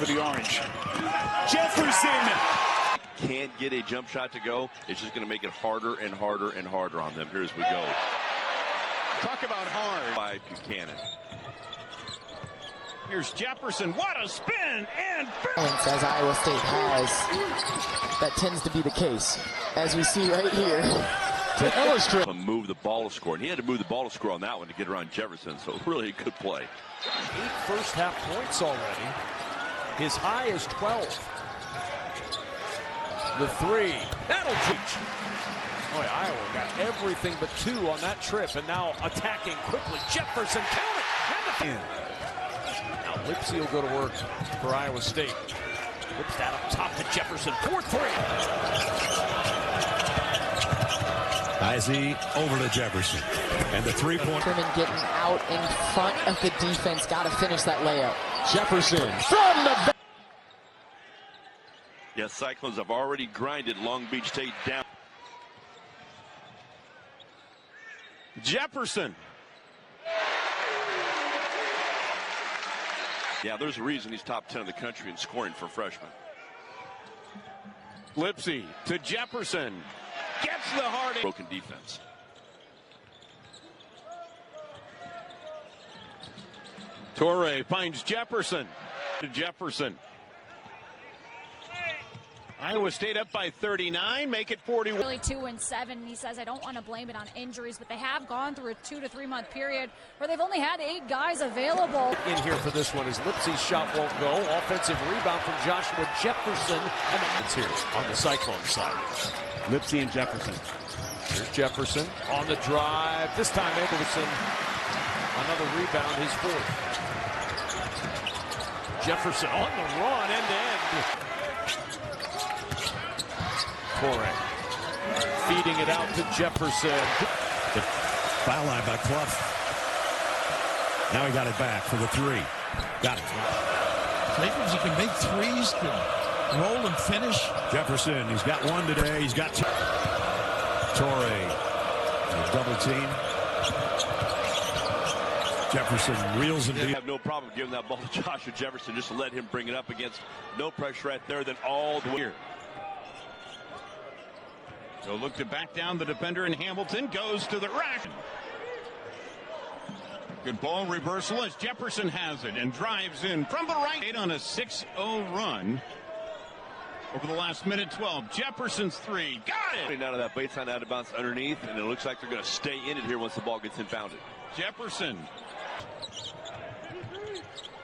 for the Orange. Jefferson can't get a jump shot to go. It's just going to make it harder and harder and harder on them. Here as we go. Talk about hard. By Buchanan. Here's Jefferson. What a spin and as Iowa State has, that tends to be the case, as we see right here. To illustrate, move the ball to score, and he had to move the ball to score on that one to get around Jefferson. So really a good play. 8 first-half points already. His high is 12. The 3. That'll teach. Boy, Iowa got everything but 2 on that trip, and now attacking quickly. Jefferson, count it! And the now Lipsy will go to work for Iowa State. Whips that up top to Jefferson. 4-3. Izzy over to Jefferson. And the 3-point. Getting out in front of the defense. Got to finish that layup. Jefferson from the... Yes, Cyclones have already grinded Long Beach State down. Jefferson. Yeah, there's a reason he's top 10 in the country in scoring for freshmen. Lipsy to Jefferson. Gets the hard. Broken defense. Torrey finds Jefferson. To Jefferson. Iowa State up by 39, make it 41. Really 2-7. He says, I don't want to blame it on injuries, but they have gone through a 2 to 3 month period where they've only had 8 guys available. In here for this one as Lipsy's shot won't go. Offensive rebound from Joshua Jefferson. And it's here on the Cyclone side. Lipsy and Jefferson. Here's Jefferson on the drive. This time Abelson. Another rebound, his 4th. Jefferson on the run, end to end. Torrey feeding it out to Jefferson. The foul line by Clough. Now he got it back for the 3. Got it. Lakers, you can make threes, can roll and finish. Jefferson, he's got 1 today. He's got 2. Torrey, double team. Jefferson reels and They have no problem giving that ball to Joshua Jefferson just to let him bring it up against no pressure right there, then all the way. So look to back down the defender, in Hamilton goes to the rack. Good ball reversal as Jefferson has it and drives in from the right on a 6-0 run. Over the last minute 12, Jefferson's 3, got it! Out of that baseline, out of bounds underneath, and it looks like they're going to stay in it here once the ball gets inbounded. Jefferson.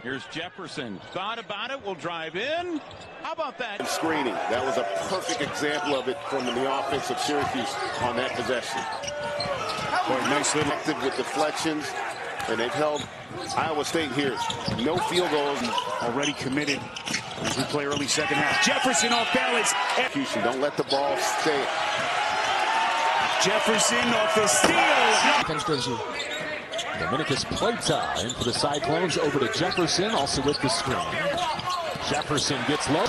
Here's Jefferson. Thought about it, will drive in. How about that? Screening. That was a perfect example of it from the offense of Syracuse on that possession. Boy, nice little active with deflections, and they've held Iowa State here. No field goals. Already committed as we play early second half. Jefferson off balance. Execution. Don't let the ball stay. Jefferson off the steal. Dominicus play time for the Cyclones over to Jefferson, also with the screen. Jefferson gets low.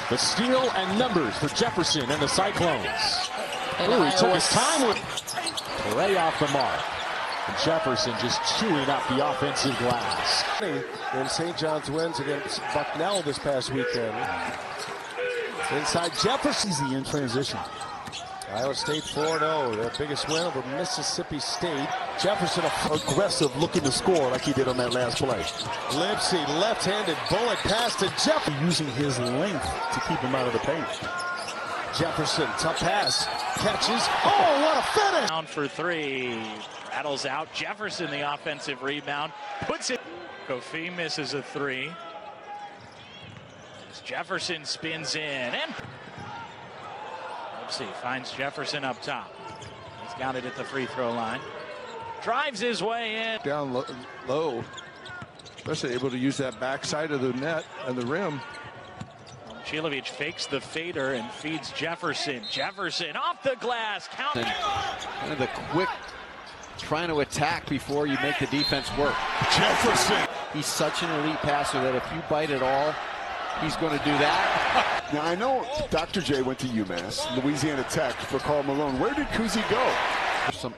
The steal and numbers for Jefferson and the Cyclones. Ooh, he took his time with Ray off the mark. And Jefferson just chewing up the offensive glass. And St. John's wins against Bucknell this past weekend. Inside Jefferson. Easy in transition. Iowa State 4-0, their biggest win over Mississippi State. Jefferson aggressive, looking to score like he did on that last play. Lipsy, left-handed bullet pass to Jefferson, using his length to keep him out of the paint. Jefferson, tough pass, catches. Oh, what a finish! Down for 3, rattles out. Jefferson, the offensive rebound, puts it. Kofi misses a 3. As Jefferson spins in and. Lipsy finds Jefferson up top. He's got it at the free throw line. Drives his way in. Down low, especially able to use that backside of the net and the rim. Chilovich fakes the fader and feeds Jefferson. Jefferson off the glass. Count. Kind of the quick trying to attack before you make the defense work. Jefferson. He's such an elite passer that if you bite at all, he's going to do that. Now, I know Dr. J went to UMass, Louisiana Tech, for Karl Malone. Where did Kuzi go? Some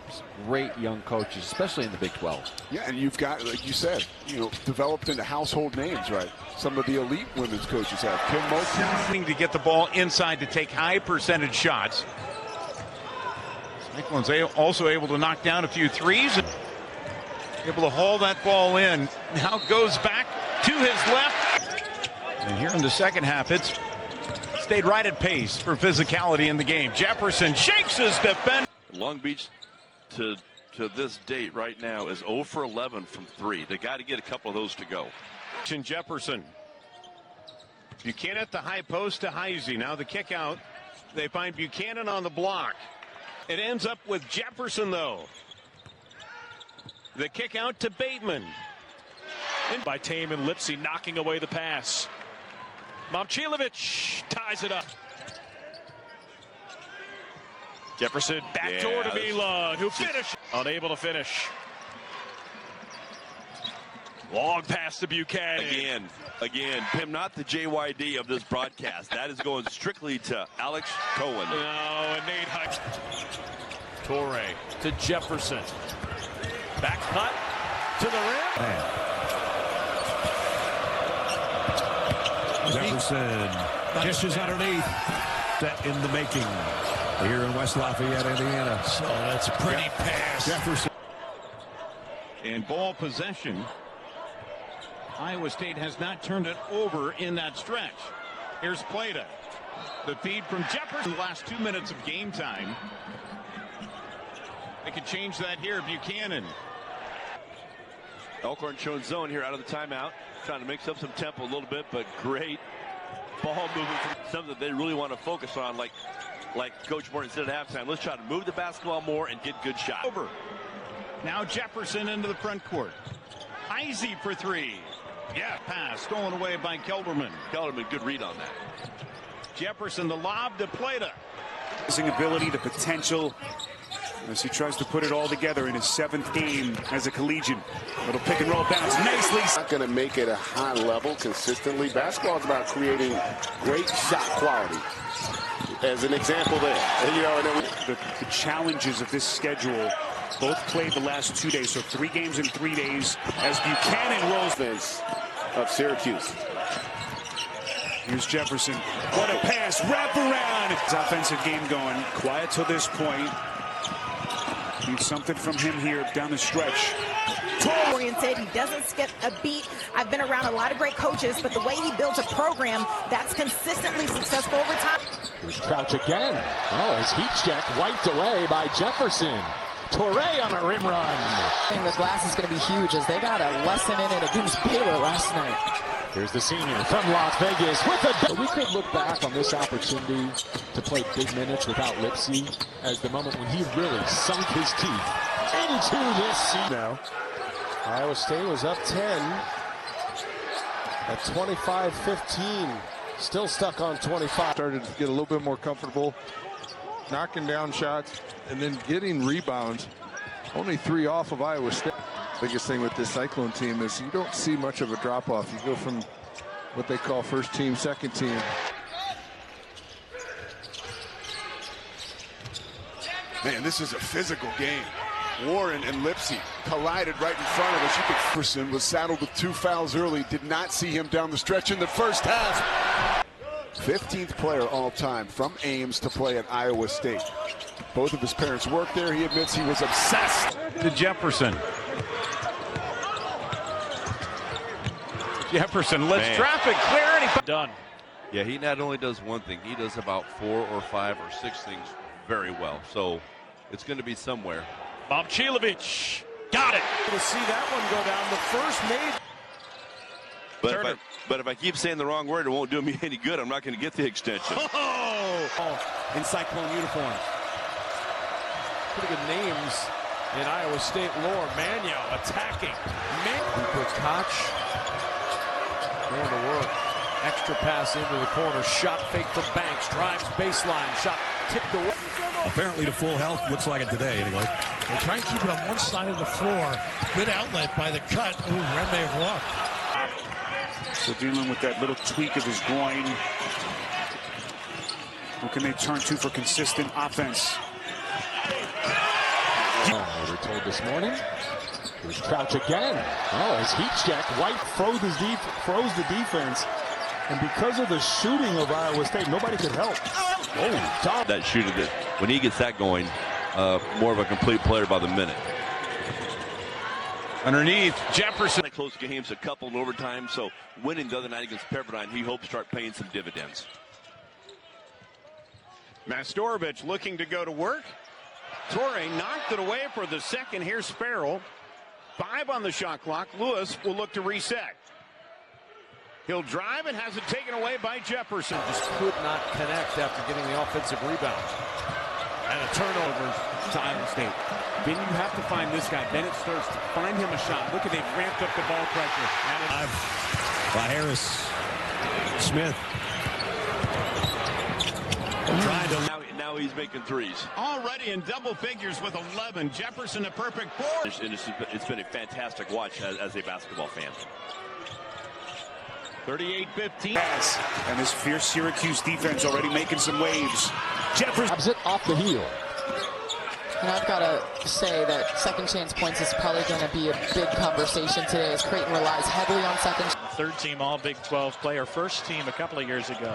great young coaches, especially in the Big 12. Yeah, and you've got, like you said, developed into household names, right? Some of the elite women's coaches have. Kim Mulkey. To get the ball inside to take high percentage shots. Cyclones also able to knock down a few threes. Able to haul that ball in. Now goes back to his left. And here in the second half, it's stayed right at pace for physicality in the game. Jefferson shakes his defense. Long Beach to this date right now is 0 for 11 from 3. They got to get a couple of those to go. Jefferson. Buchanan at the high post to Heisey. Now the kick out. They find Buchanan on the block. It ends up with Jefferson, though. The kick out to Bateman. By Tame and Lipsy knocking away the pass. Momcilovic ties it up. Jefferson backdoor to Milan, who finished. Unable to finish. Long pass to Buchanan. Again, Pim, not the JYD of this broadcast. That is going strictly to Alex Cohen. No, and Nate Hike. Torre to Jefferson. Back cut to the rim. Jefferson dishes underneath. Set in the making here in West Lafayette, Indiana. So that's a pretty pass. Jefferson. And ball possession. Iowa State has not turned it over in that stretch. Here's Plata. The feed from Jefferson. The last 2 minutes of game time. They could change that here. Buchanan. Elkhorn showing zone here out of the timeout. Trying to mix up some tempo a little bit, but great ball movement from something that they really want to focus on, like Coach Morton said at halftime. Let's try to move the basketball more and get good shots. Over. Now Jefferson into the front court. Heisey for three. Yeah, pass stolen away by Kelderman. Kelderman, good read on that. Jefferson, the lob to Plata. Ability, the potential, as he tries to put it all together in his 7th game as a collegiate. Little pick and roll bounce nicely. Not going to make it a high level consistently. Basketball is about creating great shot quality. As an example there. And, the challenges of this schedule, both played the last 2 days, so 3 games in 3 days as Buchanan rolls. Of Syracuse. Here's Jefferson. What a pass. Wrap around. His offensive game going quiet to this point. Need something from him here down the stretch. Oriented. He doesn't skip a beat. I've been around a lot of great coaches, but the way he builds a program that's consistently successful over time. Here's Crouch again. Oh, his heat check wiped away by Jefferson. Torre on a rim run. I think the glass is going to be huge as they got a lesson in it against Baylor last night. Here's the senior from Las Vegas with a... So we could look back on this opportunity to play big minutes without Lipsy as the moment when he really sunk his teeth into this season. Now, Iowa State was up 10 at 25-15. Still stuck on 25. Started to get a little bit more comfortable, knocking down shots, and then getting rebounds. Only 3 off of Iowa State. Biggest thing with this Cyclone team is you don't see much of a drop-off. You go from what they call first team, second team. Man, this is a physical game. Warren and Lipsy collided right in front of us. Jefferson was saddled with 2 fouls early. Did not see him down the stretch in the first half. 15th player all time from Ames to play at Iowa State. Both of his parents worked there. He admits he was obsessed. To Jefferson. Jefferson lets traffic clear and he done. Yeah, he not only does one thing, he does about 4 or 5 or 6 things very well. So it's going to be somewhere. Momcilovic got it. To see that one go down, the first made. But if I keep saying the wrong word, it won't do me any good. I'm not going to get the extension. In Cyclone uniforms. Pretty good names in Iowa State lore. Manio attacking. He puts Koch going to work. Extra pass into the corner. Shot fake from Banks. Drives baseline. Shot tipped away. Apparently to full health. Looks like it today anyway. They try and keep it on one side of the floor. Good outlet by the cut. Ooh, Red may have walked. So dealing with that little tweak of his groin. Who can they turn to for consistent offense? We were told this morning. Here's Crouch again. Oh, his heat check. White froze the defense. And because of the shooting of Iowa State, nobody could help. Oh, Tom. That shooter, that when he gets that going, more of a complete player by the minute. Underneath, Jefferson. Close games, a couple in overtime, so winning the other night against Pepperdine, he hopes to start paying some dividends. Mastorovich looking to go to work. Torrey knocked it away for the second. Here's Sparrow. 5 on the shot clock. Lewis will look to reset. He'll drive and has it taken away by Jefferson. Just could not connect after getting the offensive rebound. And a turnover to Iowa State. Then you have to find this guy, Bennett Sturts, to find him a shot. Look at, they've ramped up the ball pressure. By Harris. Smith. Trying to. Now he's making threes. Already in double figures with 11. Jefferson a perfect 4. It's been a fantastic watch as a basketball fan. 38-15. And this fierce Syracuse defense already making some waves. Jefferson grabs it off the heel. And I've got to say that second chance points is probably going to be a big conversation today as Creighton relies heavily on second. Third team all Big 12 player, first team a couple of years ago.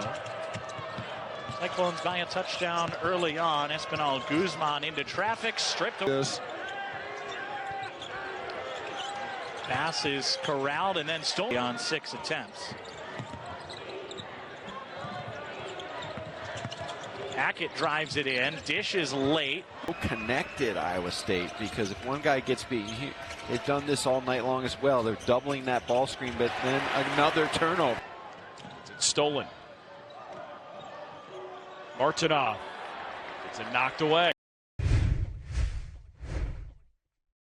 Cyclones by a touchdown early on. Espinal Guzman into traffic, stripped. Yes. Pass is corralled and then stolen on 6 attempts. Hackett drives it in. Dish is late. Connected Iowa State, because if one guy gets beat, they've done this all night long as well. They're doubling that ball screen, but then another turnover. It's stolen. Martinov. It's knocked away.